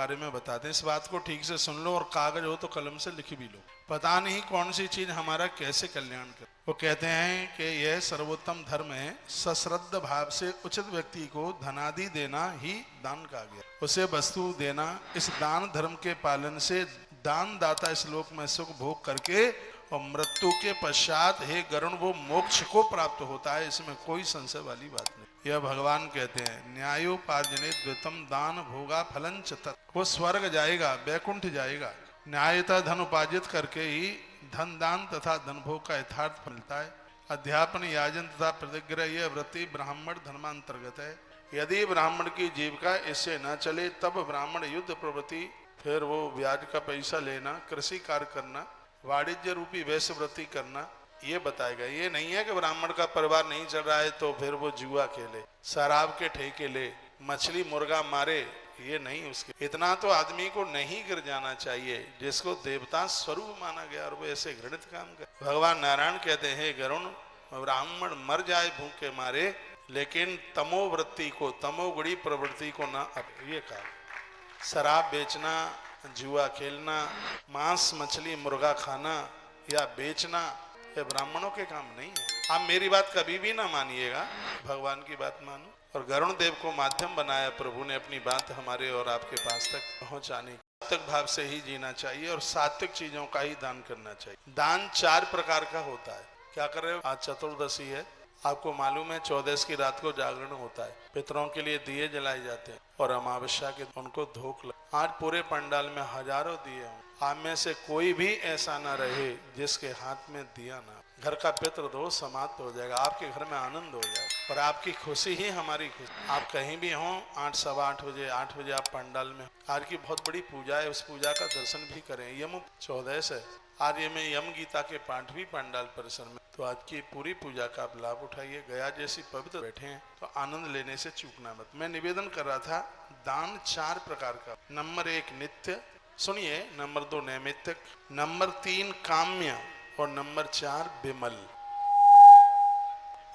बारे में बताते हैं। इस बात को ठीक से सुन लो और कागज हो तो कलम से लिख भी लो। पता नहीं कौन सी चीज हमारा कैसे कल्याण करे। वो कहते हैं कि यह सर्वोत्तम धर्म है, सश्रद्ध भाव से उचित व्यक्ति को धनादि देना ही दान कहा गया, उसे वस्तु देना। इस दान धर्म के पालन से दान दाता इस लोक में सुख भोग करके और मृत्यु के पश्चात हे गरुण वो मोक्ष को प्राप्त होता है, इसमें कोई संशय वाली बात नहीं। यह भगवान कहते हैं न्यायोपार्जने द्वितम दान भोगा फलंच तत्। वो स्वर्ग जाएगा, वैकुंठ जाएगा। न्यायता धन उपार्जित करके ही धन दान तथा धन भोग का यथार्थ मिलता है। अध्यापन याजन तथा प्रतिग्रह यह वृत्ति ब्राह्मण धर्मांतर्गत है। यदि ब्राह्मण की जीविका इससे न चले तब ब्राह्मण युद्ध प्रवृत्ति, फिर वो ब्याज का पैसा लेना, कृषि कार्य करना, वाणिज्य रूपी वैश्य वृत्ति करना, ये बताएगा। ये नहीं है कि ब्राह्मण का परिवार नहीं चल रहा है तो फिर वो जुआ खेले, शराब के ठेके ले, मछली मुर्गा मारे, ये नहीं। उसके इतना तो आदमी को नहीं गिर जाना चाहिए जिसको देवता स्वरूप माना गया और वो ऐसे घृणित काम कर। भगवान नारायण कहते हैं गरुण ब्राह्मण मर जाए भूख के मारे, लेकिन तमोवृत्ति को, तमोगुणी प्रवृत्ति को ना ये कहा। शराब बेचना, जुआ खेलना, मांस मछली मुर्गा खाना या बेचना, ये ब्राह्मणों के काम नहीं है। आप मेरी बात कभी भी ना मानिएगा, भगवान की बात मानो। और गरुण देव को माध्यम बनाया प्रभु ने अपनी बात हमारे और आपके पास तक पहुंचाने की। सात्विक भाव से ही जीना चाहिए और सात्विक चीजों का ही दान करना चाहिए। दान 4 प्रकार का होता है। क्या कर रहे हो? आज चतुर्दशी है, आपको मालूम है 14 की रात को जागरण होता है, पितरों के लिए दिए जलाए जाते हैं और अमावस्या के उनको धूप लग। आज पूरे पंडाल में हजारों दिए हों, आप में से कोई भी ऐसा ना रहे जिसके हाथ में दिया ना। घर का पितृ दोष समाप्त हो जाएगा, आपके घर में आनंद हो जाएगा और आपकी खुशी ही हमारी खुशी। आप कहीं भी हों, 8 सवा 8 बजे 8 बजे आप पंडाल में, आज की बहुत बड़ी पूजा है, उस पूजा का दर्शन भी करें। यम 14 है, आज ये में यम गीता के पाठ भी पंडाल परिसर में, तो आज की पूरी पूजा का आप लाभ उठाइए। गया जैसी पवित्र बैठे हैं तो आनंद लेने से चूकना मत। मैं निवेदन कर रहा था, दान 4 प्रकार का। नंबर 1 नित्य, सुनिए, नंबर 2 नैमित्तिक, नंबर 3 काम्य और नंबर 4 विमल।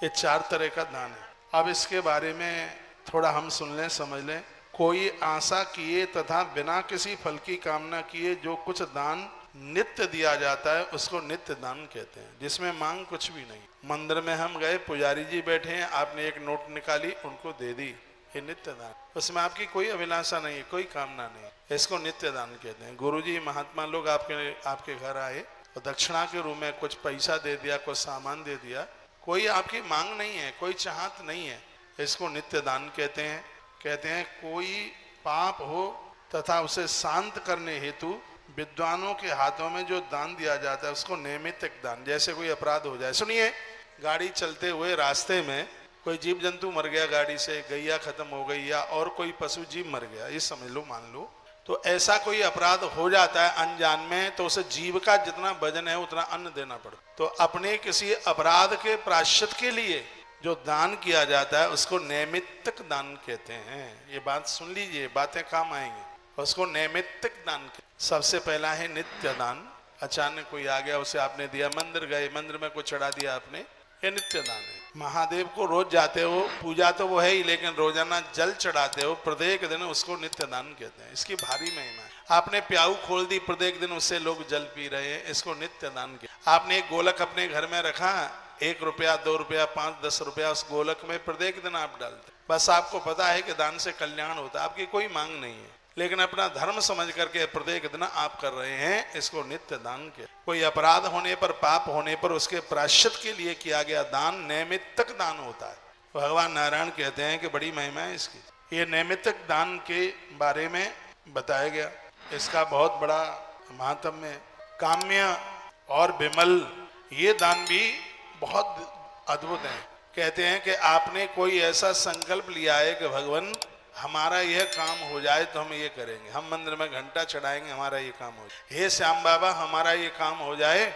ये 4 तरह का दान है। अब इसके बारे में थोड़ा हम सुन लें, समझ लें। कोई आशा किए तथा बिना किसी फल की कामना किए जो कुछ दान नित्य दिया जाता है उसको नित्य दान कहते हैं, जिसमें मांग कुछ भी नहीं। मंदिर में हम गए, पुजारी जी बैठे हैं, आपने एक नोट निकाली उनको दे दी, ये नित्य दान। उसमें आपकी कोई अभिलाषा नहीं है, कोई कामना नहीं, इसको नित्य दान कहते हैं। गुरुजी महात्मा लोग आपके घर आए और दक्षिणा के रूप में कुछ पैसा दे दिया, कुछ सामान दे दिया, कोई आपकी मांग नहीं है, कोई चाहत नहीं है, इसको नित्य दान कहते हैं। कहते हैं कोई पाप हो तथा उसे शांत करने हेतु विद्वानों के हाथों में जो दान दिया जाता है उसको नैमित्तिक दान। जैसे कोई अपराध हो जाए, सुनिए, गाड़ी चलते हुए रास्ते में कोई जीव जंतु मर गया, गाड़ी से गैया खत्म हो गई या और कोई पशु जीव मर गया, ये समझ लो, मान लो, तो ऐसा कोई अपराध हो जाता है अनजान में, तो उसे जीव का जितना वजन है उतना अन्न देना पड़ता। तो अपने किसी अपराध के प्रायश्चित के लिए जो दान किया जाता है उसको नैमित्तिक दान कहते हैं। ये बात सुन लीजिए, बातें काम आएंगी। उसको नैमित्तिक दान। सबसे पहला है नित्य दान। अचानक कोई आ गया, उसे आपने दिया, मंदिर गए, मंदिर में कुछ चढ़ा दिया आपने, ये नित्य दान है। महादेव को रोज जाते हो, पूजा तो वो है ही, लेकिन रोजाना जल चढ़ाते हो प्रत्येक दिन, उसको नित्य दान कहते हैं। इसकी भारी महिमा है। आपने प्याऊ खोल दी, प्रत्येक दिन उससे लोग जल पी रहे हैं, इसको नित्य दान कहते हैं। आपने एक गोलक अपने घर में रखा, 1 रुपया 2 रुपया 5 10 रुपया उस गोलक में प्रत्येक दिन आप डालते, बस आपको पता है कि दान से कल्याण होता है, आपकी कोई मांग नहीं है, लेकिन अपना धर्म समझ करके प्रत्येक दिन आप कर रहे हैं, इसको नित्य दान के। कोई अपराध होने पर, पाप होने पर उसके प्रायश्चित के लिए किया गया दान नैमित्तिक दान होता है। भगवान नारायण कहते हैं कि बड़ी महिमा है इसकी। ये नैमित्तिक दान के बारे में बताया गया, इसका बहुत बड़ा महात्म्य है। काम्य और विमल, ये दान भी बहुत अद्भुत है। कहते हैं कि आपने कोई ऐसा संकल्प लिया है कि भगवान हमारा यह काम हो जाए तो हम ये करेंगे, हम मंदिर में घंटा चढ़ाएंगे, हमारा ये काम हो जाए। हे श्याम बाबा, हमारा ये काम हो जाए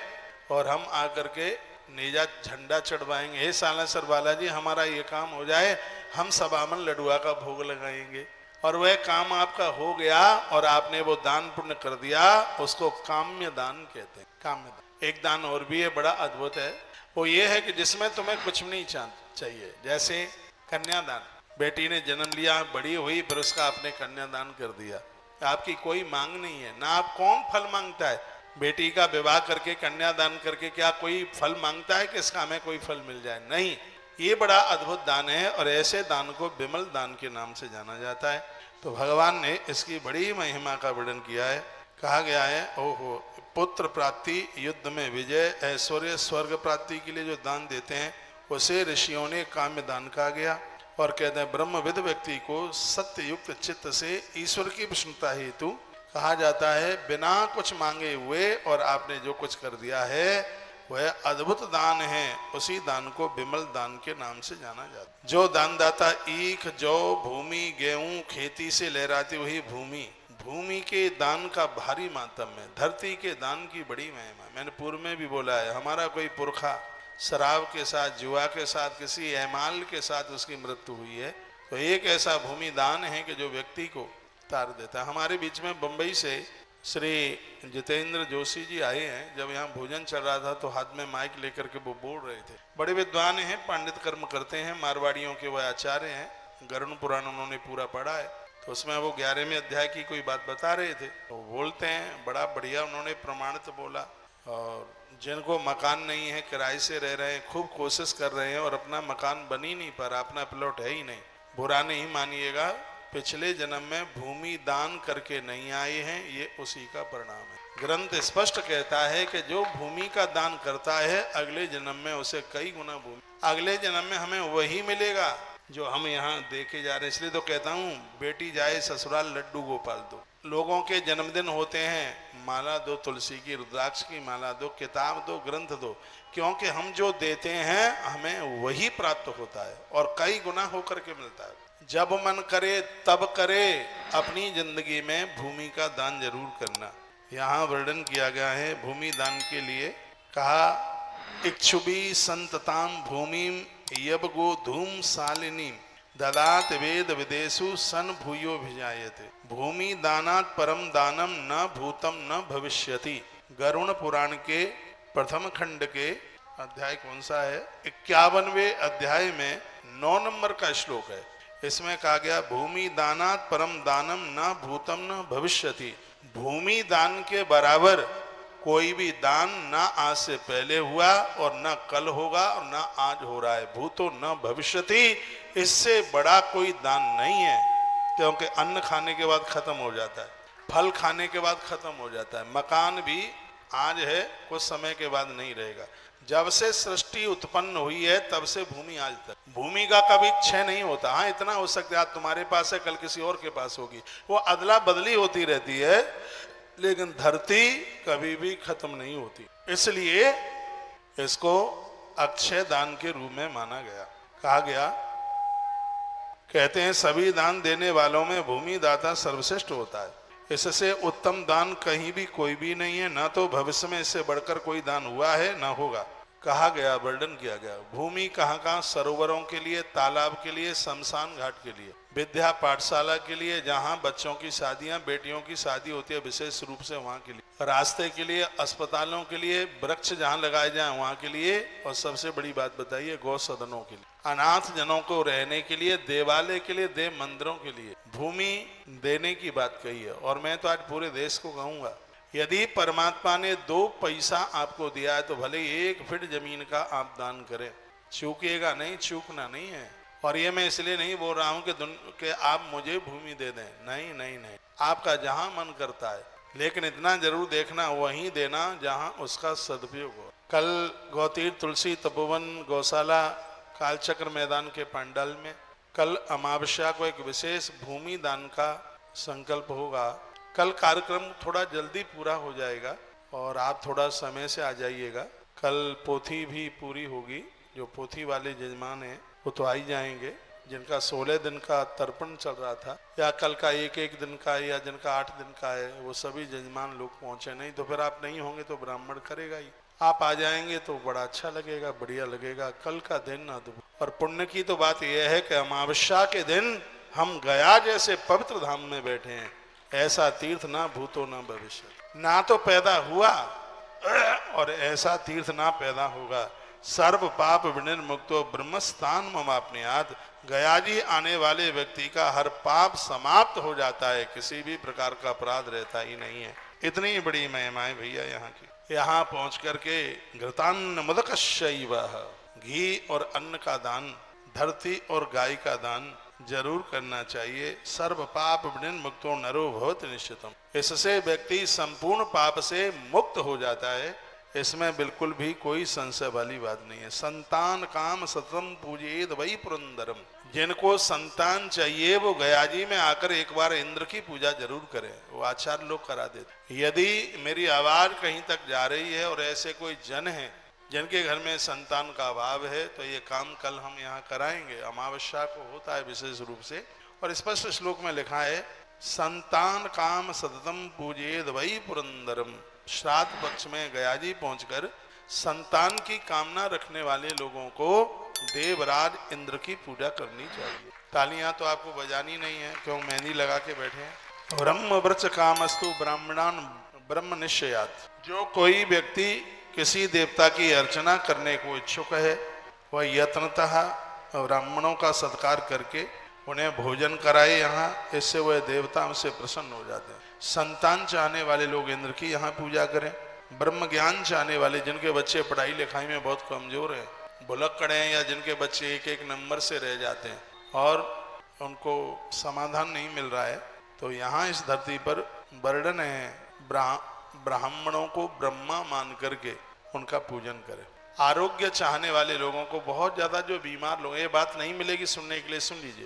और हम आकर के नेजा झंडा चढ़वाएंगे। हे सालासर बालाजी, हमारा ये काम हो जाए, हम सबामन लडुआ का भोग लगाएंगे। और वह काम आपका हो गया और आपने वो दान पुण्य कर दिया, उसको काम्य दान कहते हैं। काम्य दान। एक दान और भी है, बड़ा अद्भुत है, वो ये है कि जिसमें तुम्हें कुछ नहीं चाहिए। जैसे कन्यादान, बेटी ने जन्म लिया, बड़ी हुई, फिर उसका आपने कन्यादान कर दिया, आपकी कोई मांग नहीं है, ना आप कौन फल मांगता है। बेटी का विवाह करके कन्यादान करके क्या कोई फल मांगता है कि इसका हमें कोई फल मिल जाए? नहीं, ये बड़ा अद्भुत दान है और ऐसे दान को विमल दान के नाम से जाना जाता है। तो भगवान ने इसकी बड़ी महिमा का वर्णन किया है। कहा गया है, ओहो, पुत्र प्राप्ति, युद्ध में विजय, ऐश्वर्य, स्वर्ग प्राप्ति के लिए जो दान देते हैं उसे ऋषियों ने काम्य दान कहा गया। और कहते हैं ब्रह्मविद व्यक्ति को सत्य युक्त चित्त से ईश्वर की प्रसन्नता हेतु कहा जाता है। बिना कुछ मांगे हुए और आपने जो कुछ कर दिया है वह अद्भुत दान है, उसी दान को विमल दान के नाम से जाना जाता है। जो दानदाता ईख, जौ, भूमि, गेहूं खेती से लहराती हुई भूमि के दान का भारी मातम है, धरती के दान की बड़ी महिमा। मैंने पूर्व में भी बोला है, हमारा कोई पुरखा शराब के साथ, जुआ के साथ, किसी एमाल के साथ उसकी मृत्यु हुई है, तो एक ऐसा भूमि दान है कि जो व्यक्ति को तार देता है। हमारे बीच में बंबई से श्री जितेंद्र जोशी जी आए हैं। जब यहाँ भोजन चल रहा था तो हाथ में माइक लेकर के वो बोल रहे थे। बड़े विद्वान हैं, पंडित कर्म करते हैं, मारवाड़ियों के वह आचार्य हैं, गरुड़ पुराण उन्होंने पूरा पढ़ा है। तो उसमें वो 11वें अध्याय की कोई बात बता रहे थे। तो बोलते हैं, बड़ा बढ़िया उन्होंने प्रमाणित बोला। और जिनको मकान नहीं है, किराए से रह रहे हैं, खूब कोशिश कर रहे हैं और अपना मकान बन ही नहीं पा रहा, अपना प्लॉट है ही नहीं, बुरा नहीं मानिएगा, पिछले जन्म में भूमि दान करके नहीं आए हैं, ये उसी का परिणाम है। ग्रंथ स्पष्ट कहता है कि जो भूमि का दान करता है अगले जन्म में उसे कई गुना भूमि, अगले जन्म में हमें वही मिलेगा जो हम यहाँ देखे जा रहे हैं। इसलिए तो कहता हूँ, बेटी जाए ससुराल लड्डू गोपाल दो। लोगों के जन्मदिन होते हैं, माला दो, तुलसी की, रुद्राक्ष की माला दो, किताब दो, ग्रंथ दो, क्योंकि हम जो देते हैं हमें वही प्राप्त होता है और कई गुना होकर के मिलता है। जब मन करे तब करे, अपनी जिंदगी में भूमि का दान जरूर करना। यहाँ वर्णन किया गया है भूमि दान के लिए। कहा, इक्षुभि संतताम भूमिम यबगो धूम सालिनी ददात वेद विदेशु सन भूयो भिजायते। भूमि दानात परम दानम न भूतम न भविष्यति। गरुड़ पुराण के प्रथम खंड के अध्याय कौन सा है? 51वें अध्याय में 9 नंबर का श्लोक है। इसमें कहा गया, भूमि दानात परम दानम न भूतम न भविष्यति। भूमि दान के बराबर कोई भी दान ना आज से पहले हुआ और ना कल होगा और ना आज हो रहा है। भूतो न भविष्यति, इससे बड़ा कोई दान नहीं है, क्योंकि अन्न खाने के बाद खत्म हो जाता है, फल खाने के बाद खत्म हो जाता है, मकान भी आज है, कुछ समय के बाद नहीं रहेगा। जब से सृष्टि उत्पन्न हुई है तब से भूमि आज तक, भूमि का कभी क्षय नहीं होता। हाँ, इतना हो सकता है आज तुम्हारे पास है, कल किसी और के पास होगी, वो अदला बदली होती रहती है, लेकिन धरती कभी भी खत्म नहीं होती। इसलिए इसको अक्षय दान के रूप में माना गया। कहा गया, कहते हैं सभी दान देने वालों में भूमि दाता सर्वश्रेष्ठ होता है। इससे उत्तम दान कहीं भी कोई भी नहीं है, ना तो भविष्य में इससे बढ़कर कोई दान हुआ है ना होगा। कहा गया, वर्णन किया गया, भूमि कहाँ कहाँ, सरोवरों के लिए, तालाब के लिए, शमशान घाट के लिए, विद्या पाठशाला के लिए, जहाँ बच्चों की शादियां, बेटियों की शादी होती है विशेष रूप से वहाँ के लिए, रास्ते के लिए, अस्पतालों के लिए, वृक्ष जहाँ लगाए जाए वहाँ के लिए, और सबसे बड़ी बात बताइए, गौ सदनों के लिए, अनाथ जनों को रहने के लिए, देवालय के लिए, देव मंदिरों के लिए भूमि देने की बात कही है। और मैं तो आज पूरे देश को कहूँगा, यदि परमात्मा ने 2 पैसा आपको दिया है तो भले 1 फीट जमीन का आप दान करें, चूकिएगा नहीं, चूकना नहीं है। और ये मैं इसलिए नहीं बोल रहा हूँ कि आप मुझे भूमि दे दें, नहीं नहीं नहीं, आपका जहाँ मन करता है, लेकिन इतना जरूर देखना वहीं देना जहाँ उसका सदुपयोग हो। कल गौतीर्थ तुलसी तपोवन गौशाला कालचक्र मैदान के पंडाल में कल अमावस्या को एक विशेष भूमि दान का संकल्प होगा। कल कार्यक्रम थोड़ा जल्दी पूरा हो जाएगा और आप थोड़ा समय से आ जाइएगा। कल पोथी भी पूरी होगी, जो पोथी वाले जजमान हैं वो तो आ ही जाएंगे, जिनका 16 दिन का तर्पण चल रहा था, या कल का 1-1 दिन का है, या जिनका 8 दिन का है, वो सभी जजमान लोग पहुंचे नहीं तो फिर आप नहीं होंगे तो ब्राह्मण करेगा ही। आप आ जाएंगे तो बड़ा अच्छा लगेगा, बढ़िया लगेगा। कल का दिन और पुण्य की तो बात यह है कि अमावस्या के दिन हम गया जैसे पवित्र धाम में बैठे हैं। ऐसा तीर्थ ना भूतो ना भविष्य, ना तो पैदा हुआ और ऐसा तीर्थ ना पैदा होगा। सर्व पाप विनिर्मुक्तो ब्रह्मस्थान ममाप्नुयात्। गया जी आने वाले व्यक्ति का हर पाप समाप्त हो जाता है, किसी भी प्रकार का अपराध रहता ही नहीं है। इतनी बड़ी महिमाएं भैया यहाँ की। यहाँ पहुंच करके घृतान्न मुदकश्चैव, घी और अन्न का दान, धरती और गाय का दान जरूर करना चाहिए। सर्व पाप विनिर्मुक्तो नरो भवति निश्चितम। इससे व्यक्ति संपूर्ण पाप से मुक्त हो जाता है, इसमें बिल्कुल भी कोई संशय वाली बात नहीं है। संतान काम सततम पूजेद वही पुरंदरम। जिनको संतान चाहिए वो गया जी में आकर एक बार इंद्र की पूजा जरूर करें, वो आचार्य लोग करा देते। यदि मेरी आवाज कहीं तक जा रही है और ऐसे कोई जन है जिनके घर में संतान का अभाव है, तो ये काम कल हम यहाँ कराएंगे। अमावस्या को होता है विशेष रूप से, और स्पष्ट श्लोक में लिखा है संतान काम सततम पूजेद वही पुरंदरम। श्राद्ध पक्ष में गया जी पहुंचकर संतान की कामना रखने वाले लोगों को देवराज इंद्र की पूजा करनी चाहिए। तालियां तो आपको बजानी नहीं है, क्यों मेहंदी लगा के बैठे हैं। ब्रह्म व्रच कामस्तु ब्राह्मणान ब्रह्म निश्चयात्। जो कोई व्यक्ति किसी देवता की अर्चना करने को इच्छुक है, वह यत्नतः ब्राह्मणों का सत्कार करके उन्हें भोजन कराए यहाँ, इससे वह देवता उनसे प्रसन्न हो जाते हैं। संतान चाहने वाले लोग इंद्र की यहाँ पूजा करें। ब्रह्म ज्ञान चाहने वाले, जिनके बच्चे पढ़ाई लिखाई में बहुत कमजोर हैं, भुलक्कड़ हैं, या जिनके बच्चे एक एक नंबर से रह जाते हैं और उनको समाधान नहीं मिल रहा है, तो यहाँ इस धरती पर वर्णन है ब्राह्मणों को ब्रह्मा मान करके उनका पूजन करें। आरोग्य चाहने वाले लोगों को, बहुत ज्यादा जो बीमार लोग, ये बात नहीं मिलेगी सुनने के लिए, सुन लीजिए।